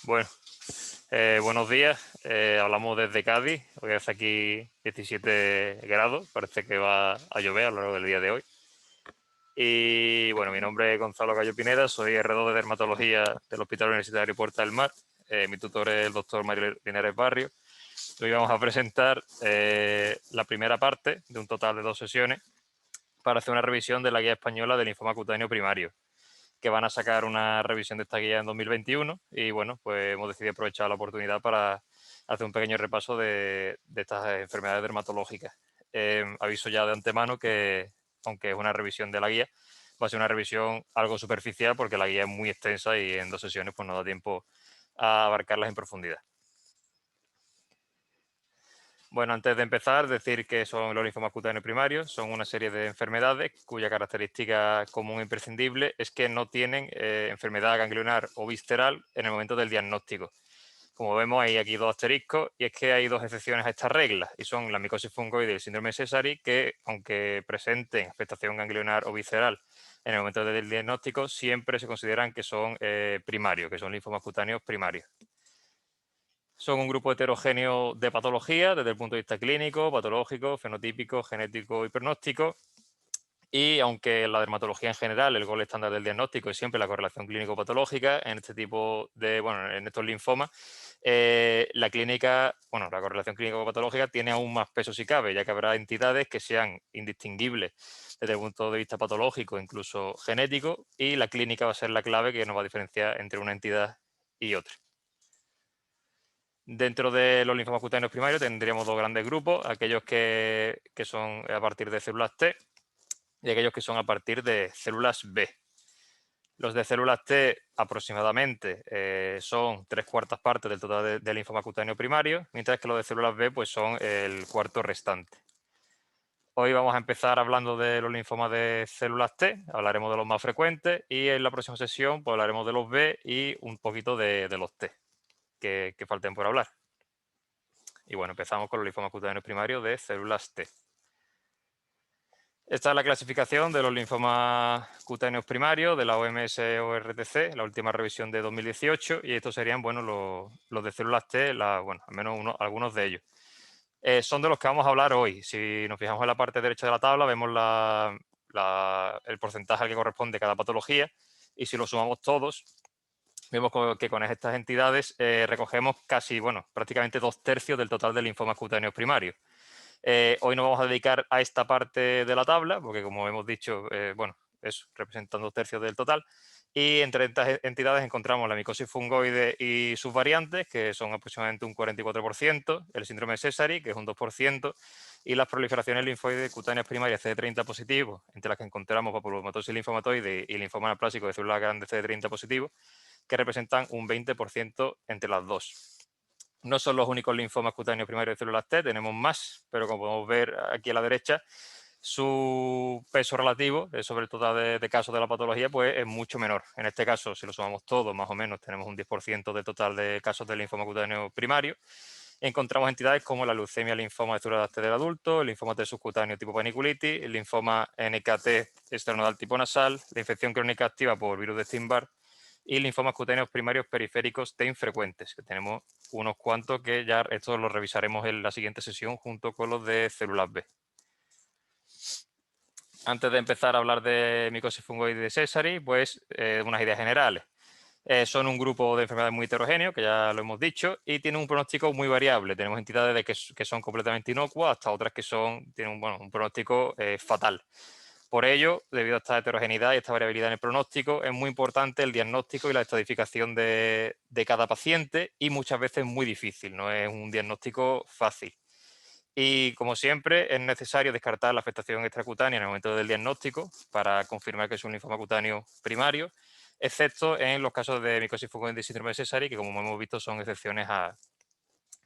Bueno, buenos días. Hablamos desde Cádiz. Hoy hace aquí 17 grados. Parece que va a llover a lo largo del día de hoy. Y bueno, mi nombre es Gonzalo Gallo Pineda. Soy R2 de Dermatología del Hospital Universitario Puerta del Mar. Mi tutor es el doctor Mario Linares Barrio. Hoy vamos a presentar la primera parte de un total de 2 sesiones para hacer una revisión de la guía española del linfoma cutáneo primario, que van a sacar una revisión de esta guía en 2021 y bueno, pues hemos decidido aprovechar la oportunidad para hacer un pequeño repaso de estas enfermedades dermatológicas. Aviso ya de antemano que, aunque es una revisión de la guía, va a ser una revisión algo superficial porque la guía es muy extensa y en 2 sesiones pues no da tiempo a abarcarlas en profundidad. Bueno, antes de empezar, decir que son los linfomas cutáneos primarios, son una serie de enfermedades cuya característica común e imprescindible es que no tienen enfermedad ganglionar o visceral en el momento del diagnóstico. Como vemos, hay aquí 2 asteriscos y es que hay 2 excepciones a esta regla y son la micosis fungoide y el síndrome de Sézary, que aunque presenten afectación ganglionar o visceral en el momento del diagnóstico, siempre se consideran que son primarios, que son linfomas cutáneos primarios. Son un grupo heterogéneo de patología desde el punto de vista clínico, patológico, fenotípico, genético y pronóstico. Y aunque en la dermatología en general el gol estándar del diagnóstico es siempre la correlación clínico-patológica, en este tipo de, bueno, en estos linfomas, la clínica, bueno, la correlación clínico-patológica tiene aún más peso si cabe, ya que habrá entidades que sean indistinguibles desde el punto de vista patológico, incluso genético, y la clínica va a ser la clave que nos va a diferenciar entre una entidad y otra. Dentro de los linfomas cutáneos primarios tendríamos 2 grandes grupos, aquellos que son a partir de células T y aquellos que son a partir de células B. Los de células T aproximadamente son 3/4 partes del total del linfoma cutáneo primario, mientras que los de células B pues, son el cuarto restante. Hoy vamos a empezar hablando de los linfomas de células T, hablaremos de los más frecuentes y en la próxima sesión pues, hablaremos de los B y un poquito de los T que falten por hablar. Y bueno, empezamos con los linfomas cutáneos primarios de células T. Esta es la clasificación de los linfomas cutáneos primarios de la OMS-ORTC, la última revisión de 2018, y estos serían, bueno, los de células T, bueno, al menos algunos de ellos. Son de los que vamos a hablar hoy. Si nos fijamos en la parte derecha de la tabla, vemos el porcentaje al que corresponde cada patología, y si lo sumamos todos, vemos que con estas entidades recogemos casi, bueno, prácticamente 2/3 del total de linfomas cutáneos primarios. Hoy nos vamos a dedicar a esta parte de la tabla, porque como hemos dicho, bueno, eso, representan 2/3 del total. Y entre estas entidades encontramos la micosis fungoide y sus variantes, que son aproximadamente un 44%, el síndrome de Sézary, que es un 2%, y las proliferaciones linfoides cutáneas primarias CD30 positivo, entre las que encontramos papulomatosis linfomatoide y linfoma anaplásico de células grandes CD30 positivo, que representan un 20% entre las dos. No son los únicos linfomas cutáneos primarios de células T, tenemos más, pero como podemos ver aquí a la derecha, su peso relativo sobre el total de casos de la patología pues es mucho menor. En este caso, si lo sumamos todo, más o menos tenemos un 10% del total de casos de linfoma cutáneo primario. Encontramos entidades como la leucemia linfoma de células T del adulto, el linfoma T subcutáneo tipo paniculitis, el linfoma NKT extranodal tipo nasal, la infección crónica activa por virus de Epstein-Barr y linfomas cutáneos primarios periféricos T infrecuentes, que tenemos unos cuantos que ya estos los revisaremos en la siguiente sesión junto con los de células B. Antes de empezar a hablar de micosis fungoide de Sézary, pues unas ideas generales. Son un grupo de enfermedades muy heterogéneo, que ya lo hemos dicho, y tienen un pronóstico muy variable. Tenemos entidades que son completamente inocuas hasta otras que tienen un pronóstico fatal. Por ello, debido a esta heterogeneidad y esta variabilidad en el pronóstico, es muy importante el diagnóstico y la estadificación de cada paciente y muchas veces muy difícil, no es un diagnóstico fácil. Y como siempre, es necesario descartar la afectación extracutánea en el momento del diagnóstico para confirmar que es un linfoma cutáneo primario, excepto en los casos de micosis fungoide y síndrome de Sézary, que como hemos visto son excepciones a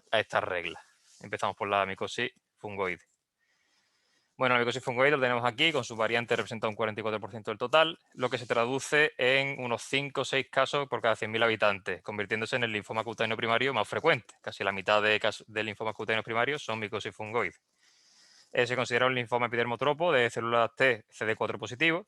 estas reglas. Empezamos por la micosis fungoide. Bueno, la micosis fungoide lo tenemos aquí, con sus variantes representa un 44% del total, lo que se traduce en unos 5 o 6 casos por cada 100.000 habitantes, convirtiéndose en el linfoma cutáneo primario más frecuente. Casi la mitad de linfomas cutáneos primarios son micosis fungoide. Se considera un linfoma epidermotropo de células T CD4 positivo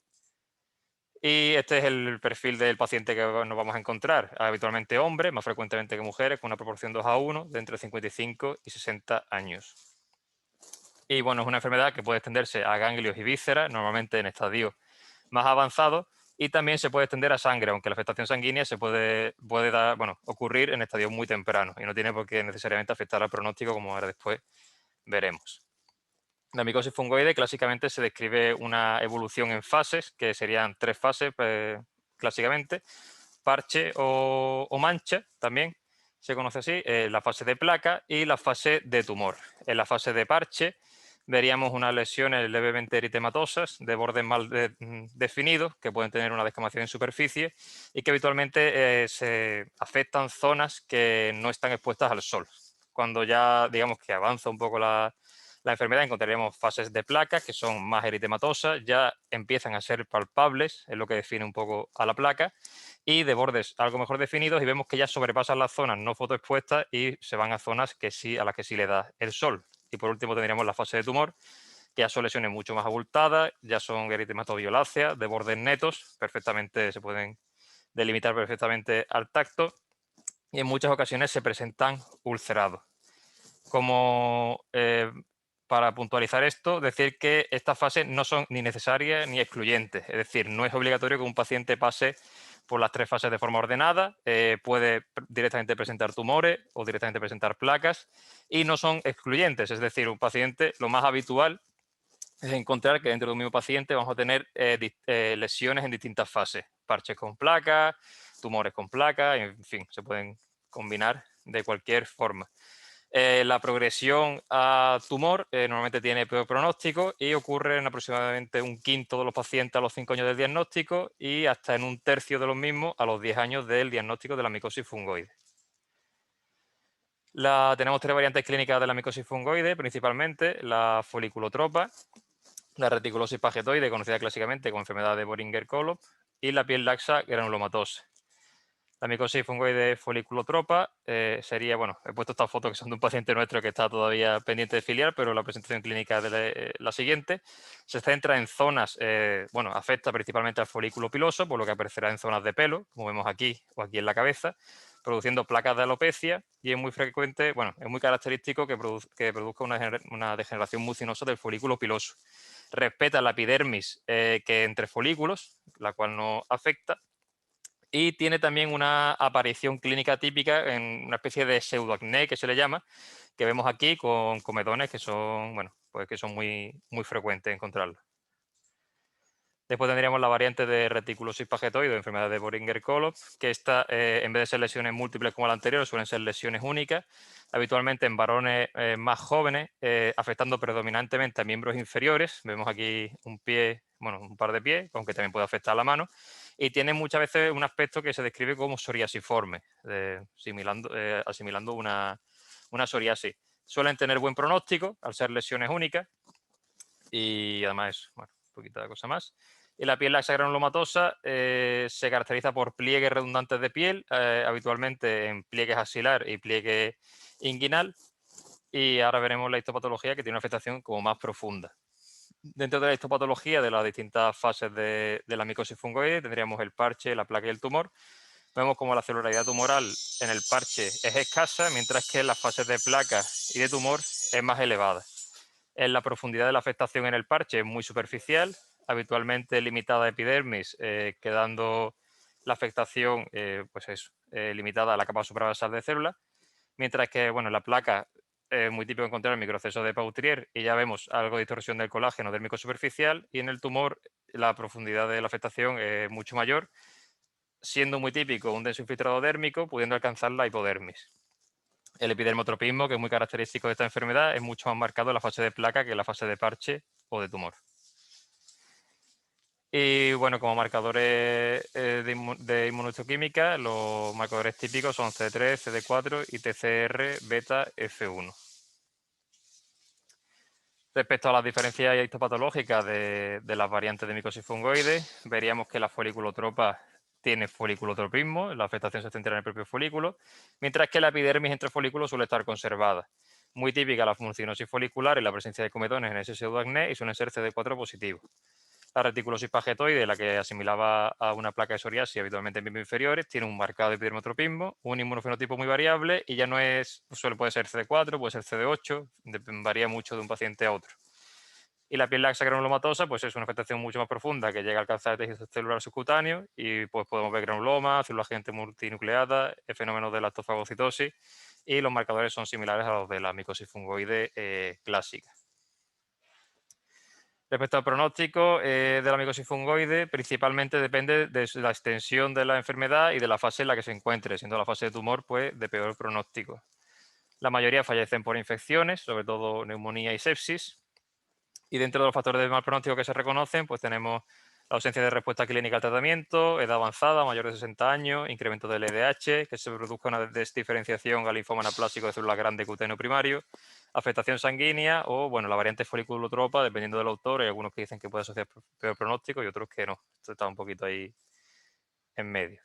Y este es el perfil del paciente que nos vamos a encontrar. Habitualmente hombres, más frecuentemente que mujeres, con una proporción 2:1 de entre 55 y 60 años. Y bueno, es una enfermedad que puede extenderse a ganglios y vísceras, normalmente en estadios más avanzados, y también se puede extender a sangre, aunque la afectación sanguínea puede dar, ocurrir en estadios muy tempranos y no tiene por qué necesariamente afectar al pronóstico, como ahora después veremos. La micosis fungoide clásicamente se describe una evolución en fases, que serían 3 fases clásicamente: parche o mancha, también se conoce así, la fase de placa y la fase de tumor. En la fase de parche veríamos unas lesiones levemente eritematosas de bordes mal definidos, que pueden tener una descamación en superficie y que habitualmente se afectan zonas que no están expuestas al sol. Cuando ya digamos que avanza un poco la enfermedad, encontraríamos fases de placa que son más eritematosas, ya empiezan a ser palpables, es lo que define un poco a la placa, y de bordes algo mejor definidos, y vemos que ya sobrepasan las zonas no fotoexpuestas y se van a zonas que sí, a las que sí le da el sol. Y por último tendríamos la fase de tumor, que ya son lesiones mucho más abultadas, ya son eritematoviolaceas, de bordes netos, perfectamente se pueden delimitar perfectamente al tacto, y en muchas ocasiones se presentan ulcerados. Como para puntualizar esto, decir que estas fases no son ni necesarias ni excluyentes, es decir, no es obligatorio que un paciente pase por las 3 fases de forma ordenada, puede directamente presentar tumores o directamente presentar placas, y no son excluyentes, es decir, un paciente, lo más habitual es encontrar que dentro de un mismo paciente vamos a tener lesiones en distintas fases, parches con placas, tumores con placas, en fin, se pueden combinar de cualquier forma. La progresión a tumor normalmente tiene peor pronóstico y ocurre en aproximadamente 1/5 de los pacientes a los 5 años del diagnóstico y hasta en 1/3 de los mismos a los 10 años del diagnóstico de la micosis fungoide. Tenemos 3 variantes clínicas de la micosis fungoide, principalmente la foliculotropa, la reticulosis pagetoide, conocida clásicamente como enfermedad de Boehringer-Kohlhoff, y la piel laxa granulomatosa. La micosis fungoide foliculotropa sería, he puesto estas fotos que son de un paciente nuestro que está todavía pendiente de filiar, pero la presentación clínica es la siguiente. Se centra en zonas, afecta principalmente al folículo piloso, por lo que aparecerá en zonas de pelo, como vemos aquí o aquí en la cabeza, produciendo placas de alopecia, y es muy frecuente, es muy característico que produzca una degeneración mucinosa del folículo piloso. Respeta la epidermis que entre folículos, la cual no afecta, y tiene también una aparición clínica típica en una especie de pseudoacné que se le llama, que vemos aquí con cometones que son, que son muy, muy frecuentes encontrarlos. Después tendríamos la variante de reticulosis pagetoide, enfermedad de Boehringer-Kohlhoff, que esta, en vez de ser lesiones múltiples como la anterior, suelen ser lesiones únicas, habitualmente en varones más jóvenes, afectando predominantemente a miembros inferiores. Vemos aquí un par de pies, aunque también puede afectar a la mano, y tiene muchas veces un aspecto que se describe como psoriasiforme, asimilando una psoriasis. Suelen tener buen pronóstico al ser lesiones únicas, y además, un poquito de cosa más. Y la piel laxa granulomatosa se caracteriza por pliegues redundantes de piel, habitualmente en pliegues axilar y pliegue inguinal. Y ahora veremos la histopatología, que tiene una afectación como más profunda. Dentro de la histopatología de las distintas fases de la micosis fungoide tendríamos el parche, la placa y el tumor. Vemos como la celularidad tumoral en el parche es escasa, mientras que en las fases de placa y de tumor es más elevada. En la profundidad de la afectación en el parche es muy superficial, habitualmente limitada a epidermis, quedando la afectación limitada a la capa suprabasal de células, mientras que en la placa es muy típico encontrar el microceso de Pautrier y ya vemos algo de distorsión del colágeno dérmico superficial, y en el tumor la profundidad de la afectación es mucho mayor, siendo muy típico un denso infiltrado dérmico, pudiendo alcanzar la hipodermis. El epidermotropismo, que es muy característico de esta enfermedad, es mucho más marcado en la fase de placa que en la fase de parche o de tumor. Y como marcadores de inmunohistoquímica, los marcadores típicos son CD3, CD4 y TCR beta F1. Respecto a las diferencias histopatológicas de las variantes de micosis fungoide, veríamos que la foliculotropa tiene foliculotropismo, la afectación se centra en el propio folículo, mientras que la epidermis entre folículos suele estar conservada. Muy típica la funcinosis folicular y la presencia de cometones en ese pseudoacné, y suelen ser CD4 positivos. La reticulosis pagetoide, la que asimilaba a una placa de psoriasis habitualmente en miembros inferiores, tiene un marcado epidermotropismo, un inmunofenotipo muy variable y ya no es, puede ser CD4, puede ser CD8, varía mucho de un paciente a otro. Y la piel laxa granulomatosa, pues es una afectación mucho más profunda que llega a alcanzar el tejido celular subcutáneo y pues podemos ver granuloma, células agente multinucleadas, el fenómeno de lactofagocitosis y los marcadores son similares a los de la micosis fungoide clásica. Respecto al pronóstico de la micosis fungoide, principalmente depende de la extensión de la enfermedad y de la fase en la que se encuentre, siendo la fase de tumor pues de peor pronóstico. La mayoría fallecen por infecciones, sobre todo neumonía y sepsis. Y dentro de los factores de mal pronóstico que se reconocen, pues tenemos la ausencia de respuesta clínica al tratamiento, edad avanzada, mayor de 60 años, incremento del LDH, que se produzca una desdiferenciación al linfoma anaplásico de células grandes cutáneo primario, afectación sanguínea o, bueno, la variante foliculotropa, dependiendo del autor. Hay algunos que dicen que puede asociar peor pronóstico y otros que no. Esto está un poquito ahí en medio.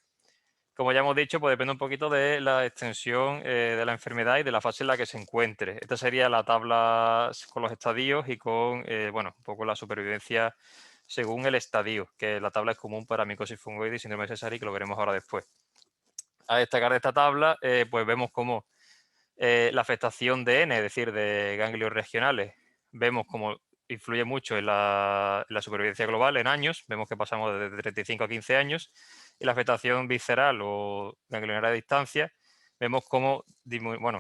Como ya hemos dicho, pues depende un poquito de la extensión de la enfermedad y de la fase en la que se encuentre. Esta sería la tabla con los estadios y con, bueno, un poco la supervivencia según el estadio, que la tabla es común para micosis fungoide y síndrome de Sézary, que lo veremos ahora después. A destacar de esta tabla, pues vemos como la afectación de N, es decir, de ganglios regionales, vemos como influye mucho en la supervivencia global en años, vemos que pasamos de 35 a 15 años, y la afectación visceral o ganglionar a distancia, vemos cómo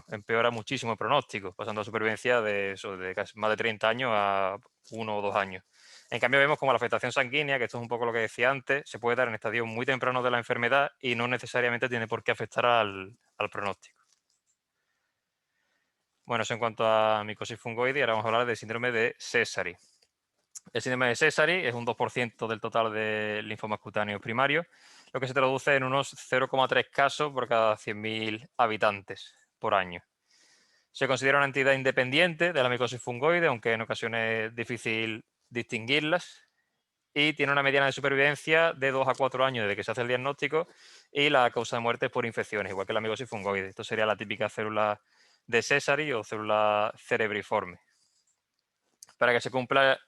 empeora muchísimo el pronóstico, pasando a supervivencia de casi más de 30 años a 1 o 2 años. En cambio, vemos como la afectación sanguínea, que esto es un poco lo que decía antes, se puede dar en estadios muy tempranos de la enfermedad y no necesariamente tiene por qué afectar al pronóstico. Bueno, eso en cuanto a micosis fungoide, y ahora vamos a hablar del síndrome de Sézary. El síndrome de Sézary es un 2% del total de linfomas cutáneos primarios, lo que se traduce en unos 0,3 casos por cada 100.000 habitantes por año. Se considera una entidad independiente de la micosis fungoide, aunque en ocasiones es difícil distinguirlas, y tiene una mediana de supervivencia de 2 a 4 años desde que se hace el diagnóstico, y la causa de muerte es por infecciones, igual que la micosis fungoide. Esto sería la típica célula de Sézary o célula cerebriforme. Para que se cumpla,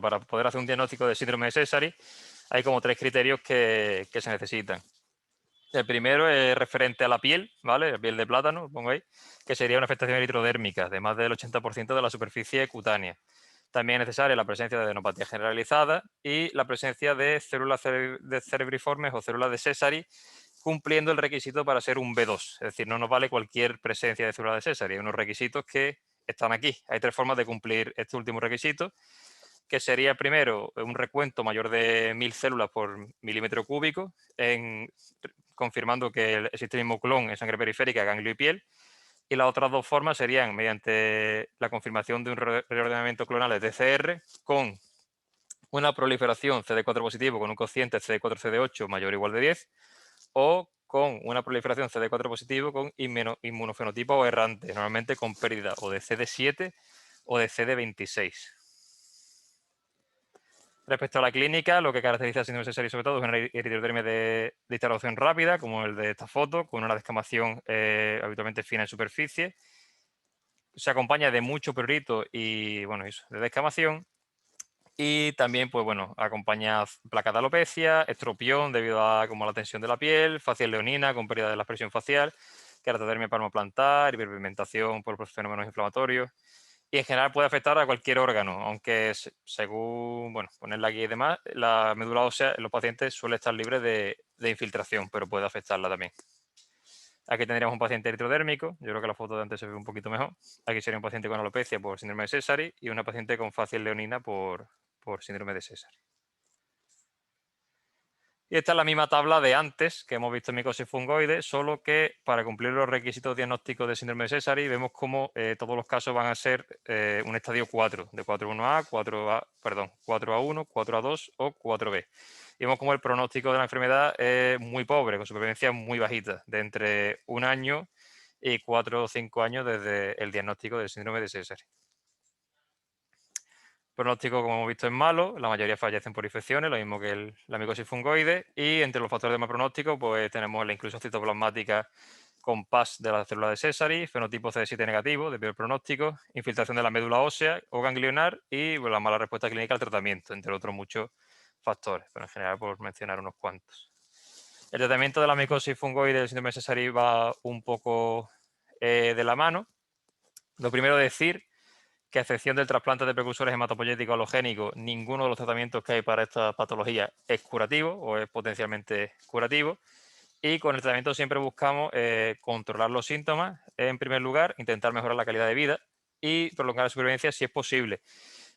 para poder hacer un diagnóstico de síndrome de Sézary, hay como 3 criterios que se necesitan. El primero es referente a la piel, ¿vale? La piel de plátano, pongo ahí, que sería una afectación eritrodérmica de más del 80% de la superficie cutánea. También es necesaria la presencia de adenopatía generalizada y la presencia de células cerebriformes o células de Sézary, cumpliendo el requisito para ser un B2. Es decir, no nos vale cualquier presencia de células de Sézary. Hay unos requisitos que están aquí. Hay 3 formas de cumplir este último requisito, que sería primero un recuento mayor de 1000 células por milímetro cúbico, confirmando que existe el mismo clon en sangre periférica, ganglio y piel. Y las otras 2 formas serían mediante la confirmación de un reordenamiento clonal de TCR con una proliferación CD4 positivo con un cociente CD4-CD8 mayor o igual de 10, o con una proliferación CD4 positivo con inmunofenotipo errante, normalmente con pérdida o de CD7 o de CD26. Respecto a la clínica, lo que caracteriza el síndrome de Sézary sobre todo es una eritiodermia de instalación rápida, como el de esta foto, con una descamación habitualmente fina en superficie. Se acompaña de mucho prurito y, bueno, eso, de descamación. Y también, pues bueno, acompaña placa de alopecia, estropión debido a como la tensión de la piel, facial leonina con pérdida de la expresión facial, keratodermia palmoplantar, hiperpigmentación por fenómenos inflamatorios. Y en general puede afectar a cualquier órgano, aunque según, bueno, poner la guía y demás, la médula ósea en los pacientes suele estar libre de infiltración, pero puede afectarla también. Aquí tendríamos un paciente eritrodérmico, yo creo que la foto de antes se ve un poquito mejor. Aquí sería un paciente con alopecia por síndrome de Sézary y una paciente con facial leonina por síndrome de Sézary. Y esta es la misma tabla de antes que hemos visto en micosis fungoide, solo que para cumplir los requisitos diagnósticos de síndrome de Sézary vemos cómo todos los casos van a ser un estadio 4, de 4A1A, 4A1, 4A2 o 4B. Y vemos cómo el pronóstico de la enfermedad es muy pobre, con supervivencia muy bajita, de entre 1 año y 4 o 5 años desde el diagnóstico del síndrome de Sézary. Pronóstico, como hemos visto, es malo, la mayoría fallecen por infecciones, lo mismo que la micosis fungoide, y entre los factores de mal pronóstico pues tenemos la inclusión citoplasmática con PAS de la célula de Sézary, fenotipo CD7 negativo de peor pronóstico, infiltración de la médula ósea o ganglionar y la mala respuesta clínica al tratamiento, entre otros muchos factores, pero en general por mencionar unos cuantos. El tratamiento de la micosis fungoide del síndrome de Sézary va un poco de la mano. Lo primero decir que a excepción del trasplante de precursores hematopoyéticos halogénicos, ninguno de los tratamientos que hay para esta patología es curativo o es potencialmente curativo. Y con el tratamiento siempre buscamos controlar los síntomas en primer lugar, intentar mejorar la calidad de vida y prolongar la supervivencia si es posible.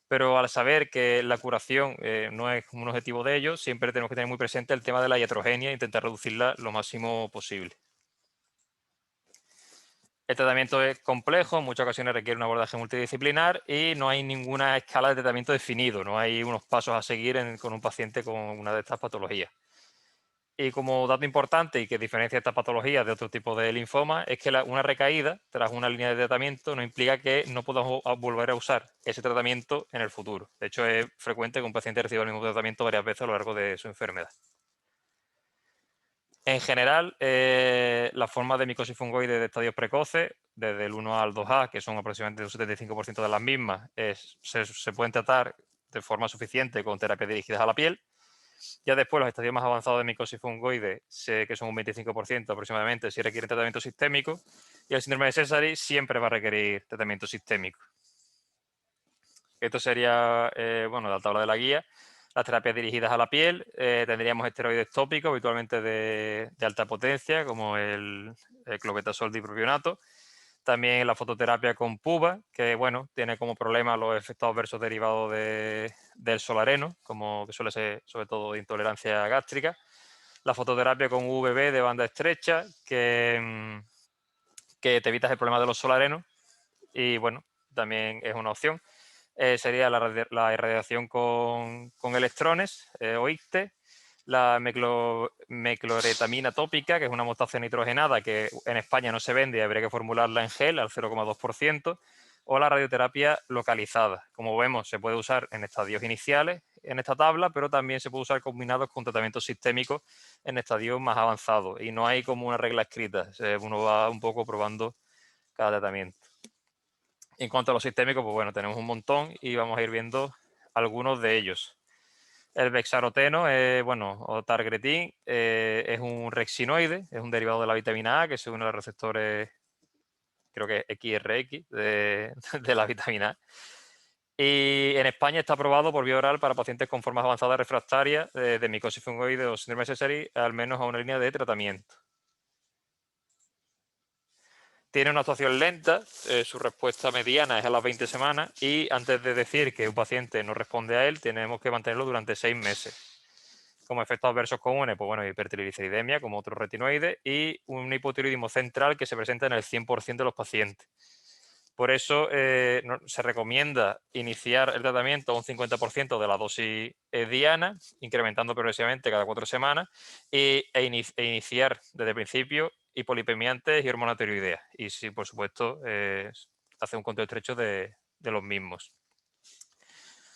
Pero al saber que la curación no es un objetivo de ello, siempre tenemos que tener muy presente el tema de la iatrogenia e intentar reducirla lo máximo posible. El tratamiento es complejo, en muchas ocasiones requiere un abordaje multidisciplinar y no hay ninguna escala de tratamiento definido, no hay unos pasos a seguir con un paciente con una de estas patologías. Y como dato importante y que diferencia esta patología de otro tipo de linfoma es que una recaída tras una línea de tratamiento no implica que no podamos volver a usar ese tratamiento en el futuro. De hecho, es frecuente que un paciente reciba el mismo tratamiento varias veces a lo largo de su enfermedad. En general, las formas de micosis fungoide de estadios precoces, desde el 1 al 2A, que son aproximadamente un 75% de las mismas, se pueden tratar de forma suficiente con terapias dirigidas a la piel. Ya después, los estadios más avanzados de micosis fungoide, que son un 25% aproximadamente, sí requieren tratamiento sistémico. Y el síndrome de Sézary siempre va a requerir tratamiento sistémico. Esto sería, bueno, la tabla de la guía. Las terapias dirigidas a la piel, tendríamos esteroides tópicos, habitualmente de alta potencia, como el clobetasol dipropionato. También la fototerapia con PUVA, que bueno, tiene como problema los efectos adversos derivados del solareno, como que suele ser sobre todo de intolerancia gástrica. La fototerapia con UVB de banda estrecha, que te evitas el problema de los solarenos y bueno, también es una opción. Sería la irradiación con electrones o ICTE, la mecloretamina tópica, que es una mostaza nitrogenada que en España no se vende y habría que formularla en gel al 0,2%, o la radioterapia localizada. Como vemos, se puede usar en estadios iniciales en esta tabla, pero también se puede usar combinados con tratamientos sistémicos en estadios más avanzados. Y no hay como una regla escrita, uno va un poco probando cada tratamiento. En cuanto a los sistémicos, pues bueno, tenemos un montón y vamos a ir viendo algunos de ellos. El bexaroteno, bueno, o targretin, es un rexinoide, es un derivado de la vitamina A que se une a los receptores, creo que XRX, de la vitamina A. Y en España está aprobado por vía oral para pacientes con formas avanzadas refractarias de micosis fungoide o síndrome de Sézary, al menos a una línea de tratamiento. Tiene una actuación lenta, su respuesta mediana es a las 20 semanas y antes de decir que un paciente no responde a él, tenemos que mantenerlo durante 6 meses. Como efectos adversos comunes, pues bueno, hipertrigliceridemia, como otros retinoides, y un hipotiroidismo central que se presenta en el 100% de los pacientes. Por eso se recomienda iniciar el tratamiento a un 50% de la dosis diana, incrementando progresivamente cada 4 semanas, e iniciar desde el principio hipolipemiantes y hormona tiroidea. Y sí, por supuesto, hacer un control estrecho de los mismos.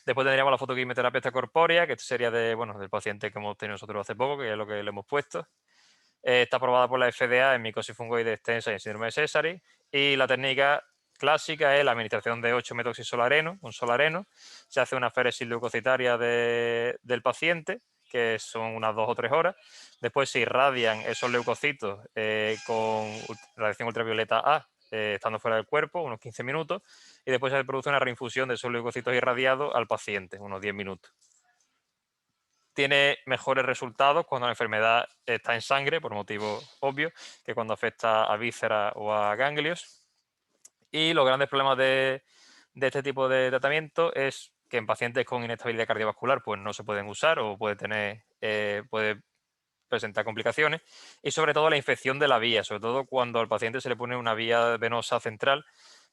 Después tendríamos la fotoquimioterapia corpórea, que sería del paciente que hemos tenido nosotros hace poco, que es lo que le hemos puesto. Está aprobada por la FDA en micosis fungoide extensa y en síndrome de Sézary. Y la técnica clásica es la administración de 8-metoxisolareno, un solareno. Se hace una féresis leucocitaria del paciente, que son unas 2 o 3 horas. Después se irradian esos leucocitos con radiación ultravioleta A, estando fuera del cuerpo, unos 15 minutos. Y después se produce una reinfusión de esos leucocitos irradiados al paciente, unos 10 minutos. Tiene mejores resultados cuando la enfermedad está en sangre, por motivos obvios, que cuando afecta a vísceras o a ganglios. Y los grandes problemas de este tipo de tratamiento es que en pacientes con inestabilidad cardiovascular pues no se pueden usar o puede presentar complicaciones. Y sobre todo la infección de la vía, sobre todo cuando al paciente se le pone una vía venosa central,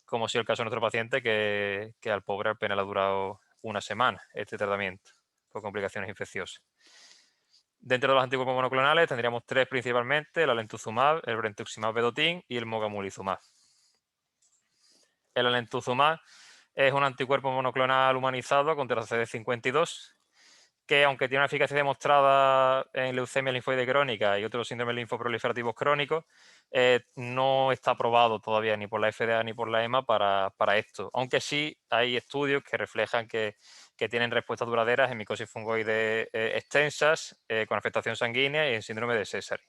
como ha sido el caso de nuestro paciente, que al pobre apenas le ha durado una semana este tratamiento por complicaciones infecciosas. Dentro de los anticuerpos monoclonales tendríamos 3 principalmente: el alemtuzumab, el brentuximab vedotin y el mogamulizumab. El alemtuzumab es un anticuerpo monoclonal humanizado contra la CD52 que, aunque tiene una eficacia demostrada en leucemia linfoide crónica y otros síndromes linfoproliferativos crónicos, no está aprobado todavía ni por la FDA ni por la EMA para esto. Aunque sí hay estudios que reflejan que que tienen respuestas duraderas en micosis fungoide extensas, con afectación sanguínea y en síndrome de Sézary.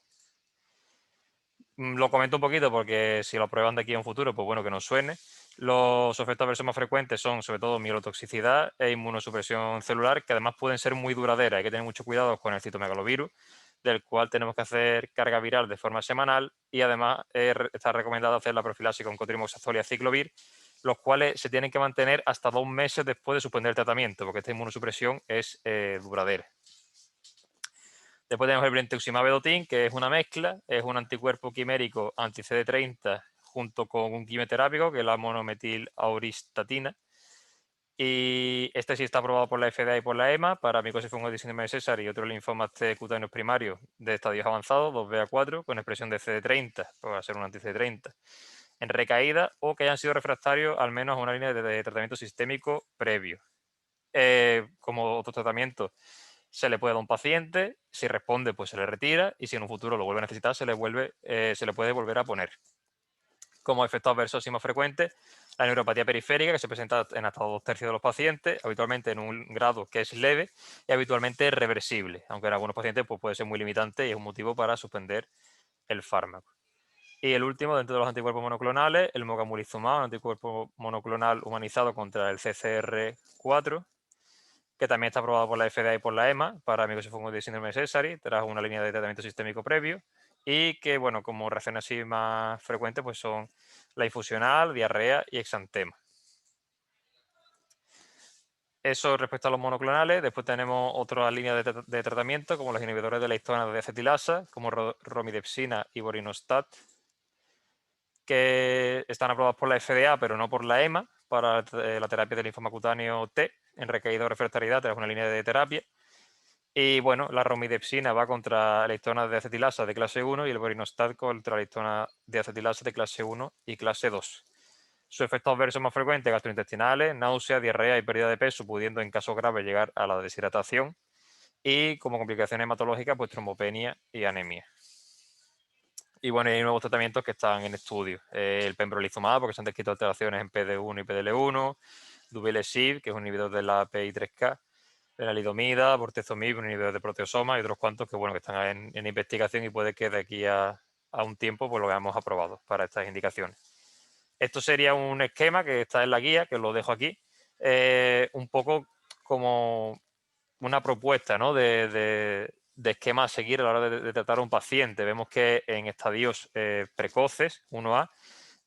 Lo comento un poquito porque si lo prueban de aquí en un futuro, pues bueno, que nos suene. Los efectos adversos más frecuentes son sobre todo mielotoxicidad e inmunosupresión celular, que además pueden ser muy duraderas. Hay que tener mucho cuidado con el citomegalovirus, del cual tenemos que hacer carga viral de forma semanal, y además está recomendado hacer la profilaxis con cotrimoxazol y aciclovir, los cuales se tienen que mantener hasta 2 meses después de suspender el tratamiento, porque esta inmunosupresión es duradera. Después tenemos el brentuximab vedotin, que es una mezcla, es un anticuerpo quimérico anti-CD30 junto con un quimioterápico, que es la monometilauristatina. Y este sí está aprobado por la FDA y por la EMA para micosis fungoide de síndrome de Sézary y otros linfomas T cutáneos primarios de estadios avanzados, 2BA4, con expresión de CD30, para ser un anti-CD30, en recaída o que hayan sido refractarios al menos a una línea de tratamiento sistémico previo. Como otro tratamiento, se le puede dar a un paciente, si responde pues se le retira y si en un futuro lo vuelve a necesitar se le puede volver a poner. Como efectos adversos y más frecuentes, la neuropatía periférica, que se presenta en hasta 2/3 de los pacientes, habitualmente en un grado que es leve y habitualmente reversible, aunque en algunos pacientes pues, puede ser muy limitante y es un motivo para suspender el fármaco. Y el último, dentro de los anticuerpos monoclonales, el mogamulizumab, un anticuerpo monoclonal humanizado contra el CCR4, que también está aprobado por la FDA y por la EMA para micosis fungoide de síndrome de Sézary, tras una línea de tratamiento sistémico previo, y que, bueno, como reacciones así más frecuentes, pues son la infusional, diarrea y exantema. Eso respecto a los monoclonales. Después tenemos otras líneas de tratamiento, como los inhibidores de la histona de acetilasa, como romidepsina y borinostat, que están aprobados por la FDA, pero no por la EMA, para la terapia del linfoma cutáneo T, en recaída o refractariedad, tras una línea de terapia. Y bueno, la romidepsina va contra la histona de acetilasa de clase 1 y el borinostat contra la histona de acetilasa de clase 1 y clase 2. Sus efectos adversos más frecuentes, gastrointestinales, náusea, diarrea y pérdida de peso, pudiendo en casos graves llegar a la deshidratación. Y como complicaciones hematológicas, pues trombopenia y anemia. Y bueno, hay nuevos tratamientos que están en estudio. El pembrolizumab, porque se han descrito alteraciones en PD1 y PDL1. Duvilezib, que es un inhibidor de la PI3K. Lenalidomida, bortezomib, un inhibidor de proteasoma y otros cuantos que, bueno, que están en investigación y puede que de aquí a un tiempo pues lo veamos aprobado para estas indicaciones. Esto sería un esquema que está en la guía, que os lo dejo aquí, un poco como una propuesta, ¿no? de esquema a seguir a la hora de tratar a un paciente. Vemos que en estadios precoces, 1A,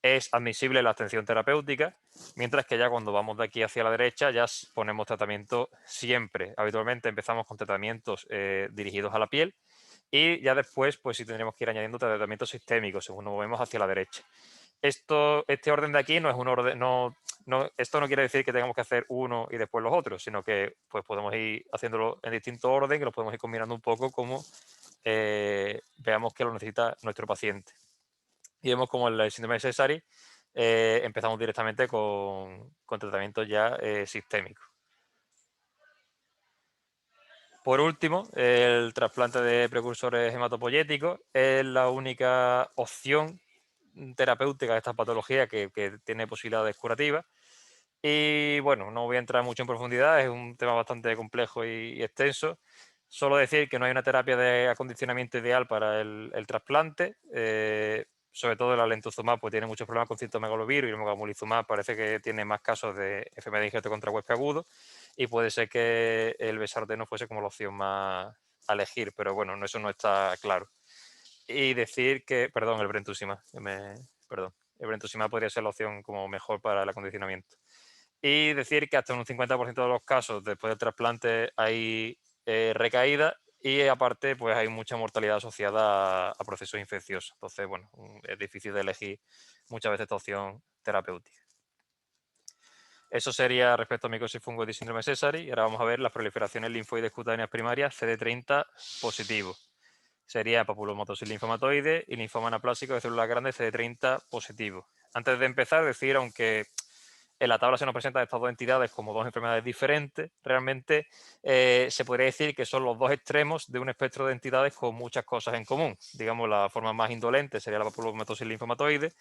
es admisible la atención terapéutica, mientras que ya cuando vamos de aquí hacia la derecha ya ponemos tratamiento siempre. Habitualmente empezamos con tratamientos dirigidos a la piel y ya después pues sí tendremos que ir añadiendo tratamientos sistémicos según nos movemos hacia la derecha. Este orden de aquí no es un orden, esto no quiere decir que tengamos que hacer uno y después los otros, sino que pues podemos ir haciéndolo en distinto orden, que lo podemos ir combinando un poco como veamos que lo necesita nuestro paciente. Y vemos como en el síndrome de Sézary empezamos directamente con tratamientos ya sistémicos. Por último, el trasplante de precursores hematopoyéticos es la única opción terapéutica de esta patología que tiene posibilidades curativas. Y bueno, no voy a entrar mucho en profundidad, es un tema bastante complejo y extenso. Solo decir que no hay una terapia de acondicionamiento ideal para el trasplante. Sobre todo el alentuzumab pues tiene muchos problemas con citomegalovirus y el mogamulizumab parece que tiene más casos de enfermedad de injerto contra huésped agudo y puede ser que el besarteno fuese como la opción más a elegir, pero bueno, eso no está claro. Y decir que, perdón, el brentuximab, el brentuximab podría ser la opción como mejor para el acondicionamiento. Y decir que hasta un 50% de los casos después del trasplante hay recaída y aparte pues hay mucha mortalidad asociada a procesos infecciosos. Entonces, bueno, es difícil de elegir muchas veces esta opción terapéutica. Eso sería respecto a micosis fungoide y síndrome Sézary. Y ahora vamos a ver las proliferaciones linfoides cutáneas primarias CD30 positivo. Sería papulomatosis linfomatoide y linfoma anaplásico de células grandes CD30 positivo. Antes de empezar, decir, aunque en la tabla se nos presentan estas dos entidades como dos enfermedades diferentes, realmente se podría decir que son los dos extremos de un espectro de entidades con muchas cosas en común. Digamos, la forma más indolente sería la papulomatosis linfomatoide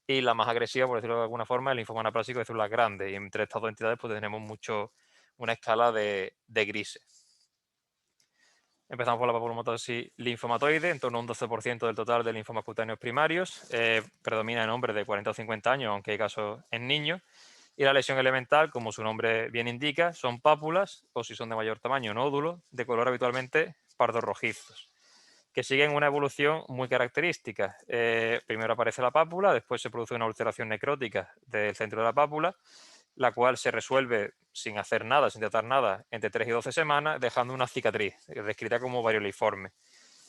y la más agresiva, por decirlo de alguna forma, el linfoma anaplásico de células grandes. Y entre estas dos entidades pues tenemos muchos una escala de grises. Empezamos por la papilomatosis linfomatoide, en torno a un 12% del total de linfomas cutáneos primarios. Predomina en hombres de 40 o 50 años, aunque hay casos en niños. Y la lesión elemental, como su nombre bien indica, son pápulas, o si son de mayor tamaño, nódulos, de color habitualmente pardo rojizos, que siguen una evolución muy característica. Primero aparece la pápula, después se produce una ulceración necrótica del centro de la pápula, la cual se resuelve sin hacer nada, sin tratar nada, entre 3 y 12 semanas, dejando una cicatriz, descrita como varioliforme.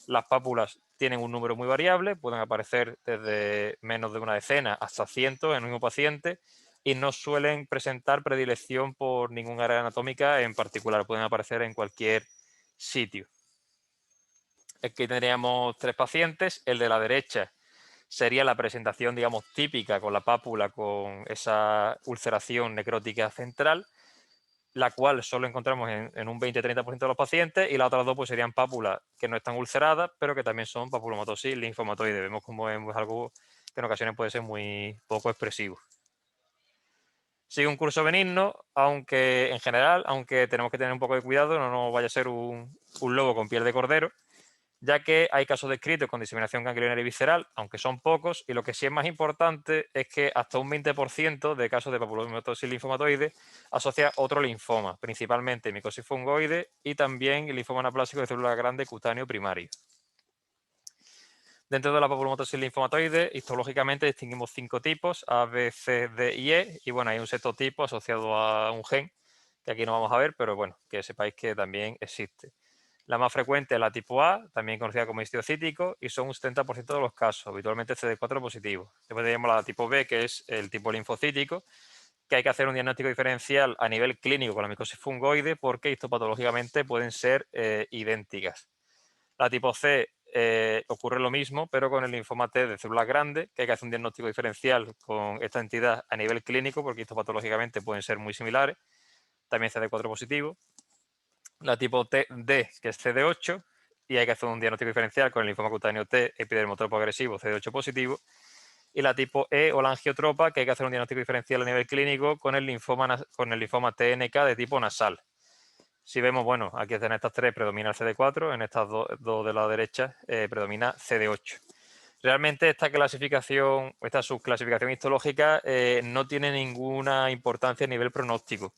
Las pápulas tienen un número muy variable, pueden aparecer desde menos de una decena hasta cientos en un mismo paciente y no suelen presentar predilección por ningún área anatómica en particular, pueden aparecer en cualquier sitio. Aquí tendríamos 3 pacientes, el de la derecha sería la presentación, digamos, típica con la pápula, con esa ulceración necrótica central, la cual solo encontramos en un 20-30% de los pacientes, y las otras dos pues serían pápulas que no están ulceradas, pero que también son papulomatosis linfomatoide. Vemos como es algo que en ocasiones puede ser muy poco expresivo. Sigue un curso benigno, aunque en general, aunque tenemos que tener un poco de cuidado, no nos vaya a ser un lobo con piel de cordero, ya que hay casos descritos con diseminación ganglionar y visceral, aunque son pocos, y lo que sí es más importante es que hasta un 20% de casos de papilomatosis linfomatoide asocia otro linfoma, principalmente micosis fungoide y también el linfoma anaplásico de célula grande cutáneo primario. Dentro de la papilomatosis linfomatoide, histológicamente distinguimos 5 tipos, A, B, C, D y E, y bueno, hay un sexto tipo asociado a un gen, que aquí no vamos a ver, pero bueno, que sepáis que también existe. La más frecuente es la tipo A, también conocida como histiocytítico, y son un 70% de los casos, habitualmente CD4 positivo. Después tenemos la tipo B, que es el tipo linfocítico, que hay que hacer un diagnóstico diferencial a nivel clínico con la micosis fungoide porque histopatológicamente pueden ser idénticas. La tipo C ocurre lo mismo, pero con el linfoma T de células grandes, que hay que hacer un diagnóstico diferencial con esta entidad a nivel clínico porque histopatológicamente pueden ser muy similares, también CD4 positivo. La tipo D, que es CD8, y hay que hacer un diagnóstico diferencial con el linfoma cutáneo T epidermotropo agresivo CD8 positivo. Y la tipo E o la angiotropa, que hay que hacer un diagnóstico diferencial a nivel clínico con el linfoma TNK de tipo nasal. Si vemos, bueno, aquí en estas tres predomina el CD4, en estas dos de la derecha predomina CD8. Realmente esta clasificación, esta subclasificación histológica no tiene ninguna importancia a nivel pronóstico,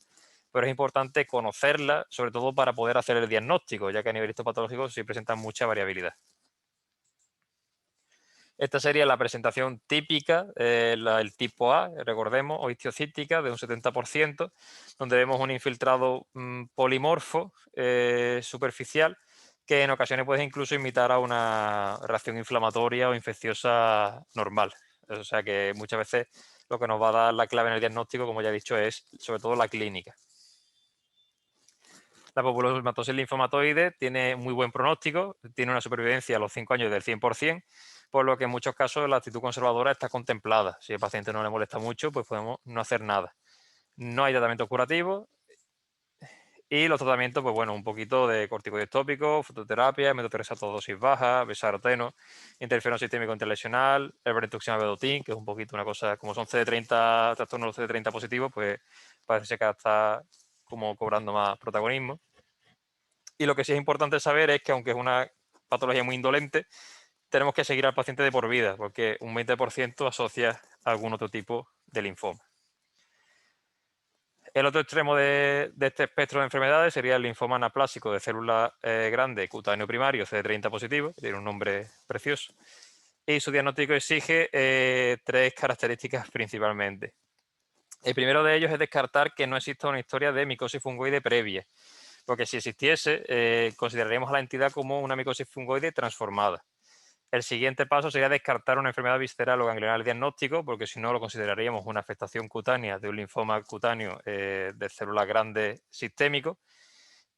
pero es importante conocerla, sobre todo para poder hacer el diagnóstico, ya que a nivel histopatológico sí presentan mucha variabilidad. Esta sería la presentación típica, el tipo A, recordemos, o histiocytica, de un 70%, donde vemos un infiltrado polimorfo superficial, que en ocasiones puede incluso imitar a una reacción inflamatoria o infecciosa normal. O sea que muchas veces lo que nos va a dar la clave en el diagnóstico, como ya he dicho, es sobre todo la clínica. La papilomatosis linfomatoide tiene muy buen pronóstico, tiene una supervivencia a los 5 años del 100%, por lo que en muchos casos la actitud conservadora está contemplada. Si el paciente no le molesta mucho, pues podemos no hacer nada. No hay tratamiento curativo y los tratamientos, pues bueno, un poquito de corticoides tópicos, fototerapia, metotrexato a dosis baja, besaroteno, interferón sistémico interlesional, el brentuximab vedotin, que es un poquito una cosa, como son CD30, trastornos CD30 positivos, pues parece que está como cobrando más protagonismo. Y lo que sí es importante saber es que, aunque es una patología muy indolente, tenemos que seguir al paciente de por vida, porque un 20% asocia a algún otro tipo de linfoma. El otro extremo de este espectro de enfermedades sería el linfoma anaplásico de célula grande cutáneo primario, CD30 positivo, que tiene un nombre precioso, y su diagnóstico exige 3 características principalmente. El primero de ellos es descartar que no exista una historia de micosis fungoide previa, porque si existiese, consideraríamos a la entidad como una micosis fungoide transformada. El siguiente paso sería descartar una enfermedad visceral o ganglionar diagnóstico, porque si no lo consideraríamos una afectación cutánea de un linfoma cutáneo de células grandes sistémico.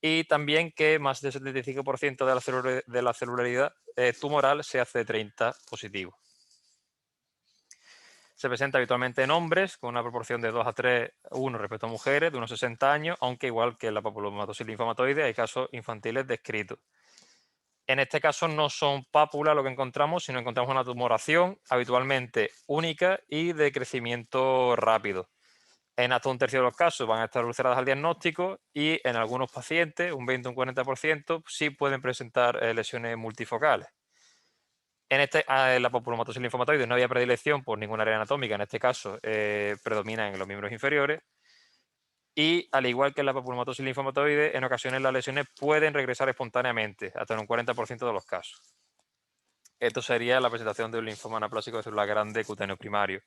Y también que más del 75% de la celularidad tumoral sea CD30 positivo. Se presenta habitualmente en hombres con una proporción de 2 a 3 a 1 respecto a mujeres de unos 60 años, aunque igual que la papilomatosis linfomatoide hay casos infantiles descritos. En este caso no son pápulas lo que encontramos, sino encontramos una tumoración habitualmente única y de crecimiento rápido. En hasta un tercio de los casos van a estar ulceradas al diagnóstico y en algunos pacientes, un 20 o un 40%, sí pueden presentar lesiones multifocales. En la papulomatosis linfomatoide no había predilección por ninguna área anatómica, en este caso predominan en los miembros inferiores. Y al igual que en la papulomatosis linfomatoide, en ocasiones las lesiones pueden regresar espontáneamente, hasta en un 40% de los casos. Esto sería la presentación de un linfoma anaplásico de célula grande cutáneo primario.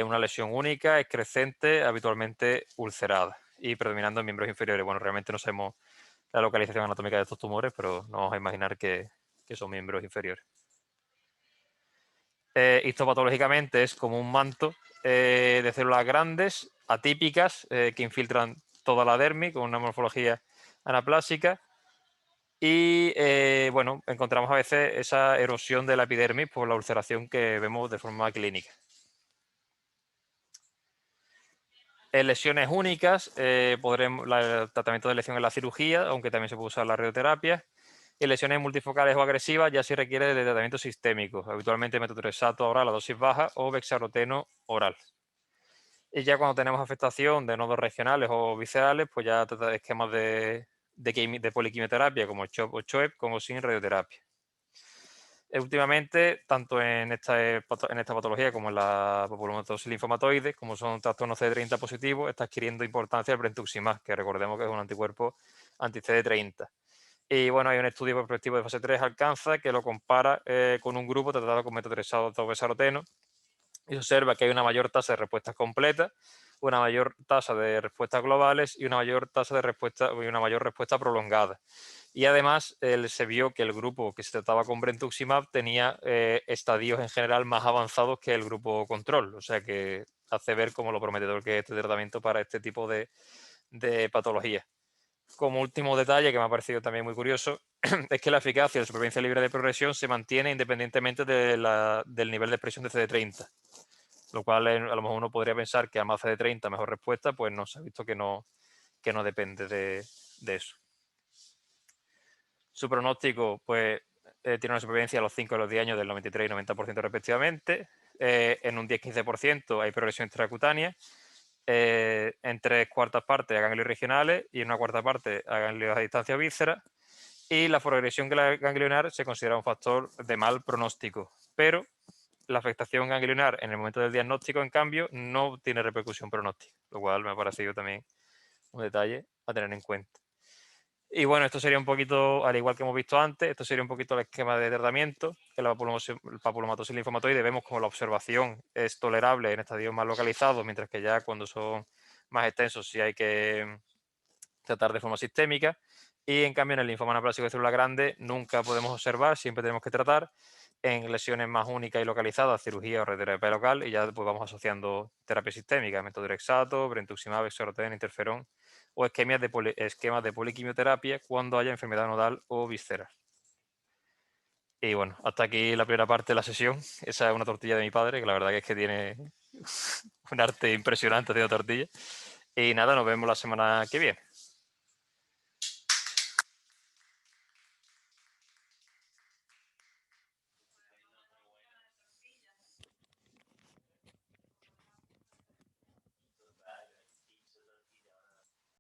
Una lesión única, excrescente, habitualmente ulcerada y predominando en miembros inferiores. Bueno, realmente no sabemos la localización anatómica de estos tumores, pero no vamos a imaginar que son miembros inferiores. Histopatológicamente es como un manto de células grandes, atípicas, que infiltran toda la dermis con una morfología anaplásica. Y bueno, encontramos a veces esa erosión de la epidermis por la ulceración que vemos de forma clínica. En lesiones únicas, el tratamiento de lesión en la cirugía, aunque también se puede usar la radioterapia. En lesiones multifocales o agresivas ya se requiere de tratamiento sistémico, habitualmente metotrexato oral a dosis baja o bexaroteno oral. Y ya cuando tenemos afectación de nodos regionales o viscerales, pues ya trata esquemas de poliquimioterapia como CHOP o CHOEP, como sin radioterapia. Últimamente, tanto en esta patología como en la papulomatosis linfomatoide, como son trastornos CD30 positivos, está adquiriendo importancia el brentuximab, que recordemos que es un anticuerpo anti-CD30. Y bueno, hay un estudio prospectivo de fase 3 Alcanza que lo compara con un grupo tratado con metotrexato o besaroteno y se observa que hay una mayor tasa de respuestas completas, una mayor tasa de respuestas globales y una mayor tasa de respuesta y una mayor respuesta prolongada. Y además se vio que el grupo que se trataba con brentuximab tenía estadios en general más avanzados que el grupo control, o sea que hace ver como lo prometedor que es este tratamiento para este tipo de patologías. Como último detalle que me ha parecido también muy curioso, es que la eficacia de supervivencia libre de progresión se mantiene independientemente del nivel de expresión de CD30, lo cual a lo mejor uno podría pensar que a más CD30 mejor respuesta, pues no se ha visto que no depende de eso. Su pronóstico, pues, tiene una supervivencia a los 5 y los 10 años del 93 y 90% respectivamente. En un 10-15% hay progresión intracutánea. En 3/4 partes a ganglios regionales y en una cuarta parte a ganglios a distancia víscera. Y la progresión ganglionar se considera un factor de mal pronóstico, pero la afectación ganglionar en el momento del diagnóstico, en cambio, no tiene repercusión pronóstica, lo cual me ha parecido también un detalle a tener en cuenta. Y bueno, esto sería un poquito, al igual que hemos visto antes, esto sería un poquito el esquema de tratamiento. En la papulomatosis linfomatoide vemos como la observación es tolerable en estadios más localizados, mientras que ya cuando son más extensos sí hay que tratar de forma sistémica. Y en cambio en el linfoma anaplásico de célula grande nunca podemos observar, siempre tenemos que tratar. En lesiones más únicas y localizadas, cirugía o radioterapia local, y ya pues vamos asociando terapia sistémica, metotrexato, brentuximab, bexaroteno, interferón, o esquemas de poliquimioterapia cuando haya enfermedad nodal o visceral. Y bueno, hasta aquí la primera parte de la sesión. Esa es una tortilla de mi padre, que la verdad que es que tiene un arte impresionante haciendo tortilla. Y nada, nos vemos la semana que viene.